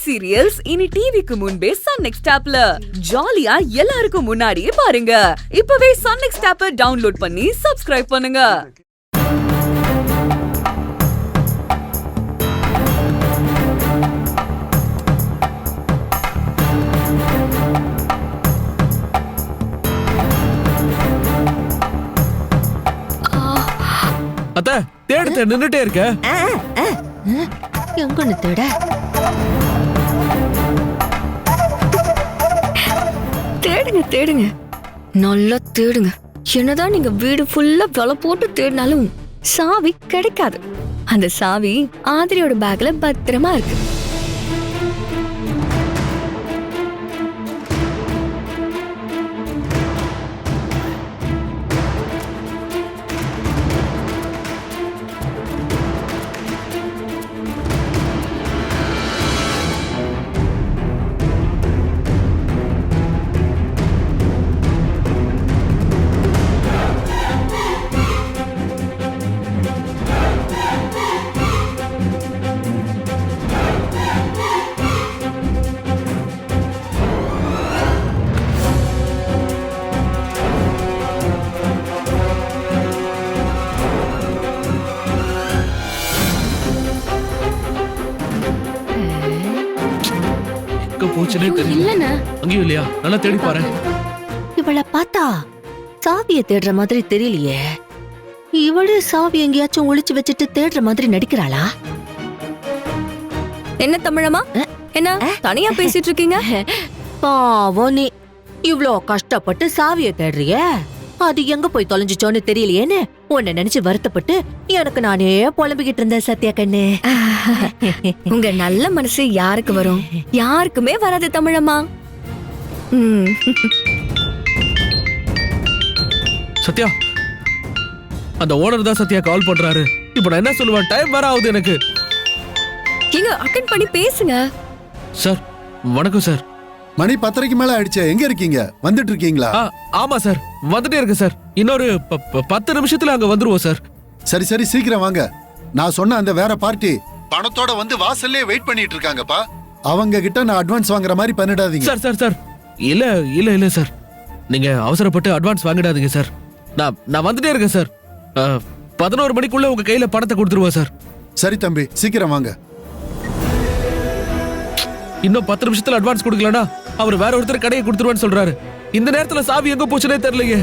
Web serials இனி டிவிக்கு முன்பே சன் நெக்ஸ்ட் ஆப்ல ஜாலியா எல்லாருக்கும் முன்னாடியே பாருங்க. இப்பவே சன் நெக்ஸ்ட் ஆப்பை டவுன்லோட் பண்ணி சப்ஸ்கிரைப் பண்ணுங்க. அத்த தேடு நின்னுட்டே இருக்க. எங்கன்னு தேட? தேடுங்க தேடுங்க, நல்லா தேடுங்க. என்னதான் நீங்க வீடு ஃபுல்லா விலை போட்டு தேடினாலும் சாவி கிடைக்காது. அந்த சாவி ஆதிரியோட பேக்ல பத்திரமா இருக்கு. போச்சுனே தெரியல. அங்கேயும் இல்லையா? நல்லா தேடி பாரு. இவளை பார்த்தா சாவியை தேடுற மாதிரி தெரியலையே. இவளே சாவி எங்கேயாச்சும் ஒளிச்சு வச்சுட்டு தேடுற மாதிரி நடிக்கிறாளா? என்ன தமிழம்மா, என்ன தனியா பேசிட்டு இருக்கீங்க? பாவம் நீ, இவ்ளோ கஷ்டப்பட்டு சாவியை தேடுறிய, அது எங்க போய் தொலைஞ்சிச்சோன்னு தெரியலையேன்னு உன்னை நினைச்சு வருத்தப்பட்டு எனக்கு நானே புலம்பிக்கிட்டு இருந்தேன் சத்யா கண்ணு. உங்க நல்ல மனசு யாருக்கு வரும்? யாருக்குமே வராது தமிழம்மா. சத்யா, அந்த ஓனர் தான் சத்யா கால் பண்றாரு. இப்ப நான் என்ன சொல்லுவேன்? டைம் வேற ஆகுது எனக்கு. எங்க அட்டெண்ட் பண்ணி பேசுங்க. சார் வணக்கம் சார். மணி 10:30 மேல ஆயிடுச்சு. எங்க இருக்கீங்க? வந்துட்டு இருக்கீங்களா? ஆமா சார், வந்துட்டே இருக்கு சார். இன்னொரு 10 நிமிஷத்துல அங்க வந்துருவோம் சார். சரி சரி, சீக்கிரம் வாங்க. நான் சொன்ன அந்த வேற பார்ட்டி பணத்தோட வந்து வாசல்லே வெயிட் பண்ணிட்டு இருக்காங்கப்பா. அவங்க கிட்ட நான் அட்வான்ஸ் வாங்குற மாதிரி பண்ணிடாதீங்க. சார் சார் சார், இல்ல இல்ல இல்ல சார், நீங்க அவசரப்பட்டு அட்வான்ஸ் வாங்கிடாதீங்க சார். நான் வந்துட்டே இருக்கேன் சார். 11 மணிக்குள்ள உங்க கையில பணத்தை கொடுத்துருவோம் சார். சரி தம்பி, சீக்கிரம் வாங்க. இன்னும் 10 நிமிஷத்துல அட்வான்ஸ் கொடுக்கலனா அவர் வேற ஒருத்தர் கடையை கொடுத்துருவான்னு சொல்றாரு. இந்த நேரத்துல சாவி எங்க போச்சுனே தெரியலையே.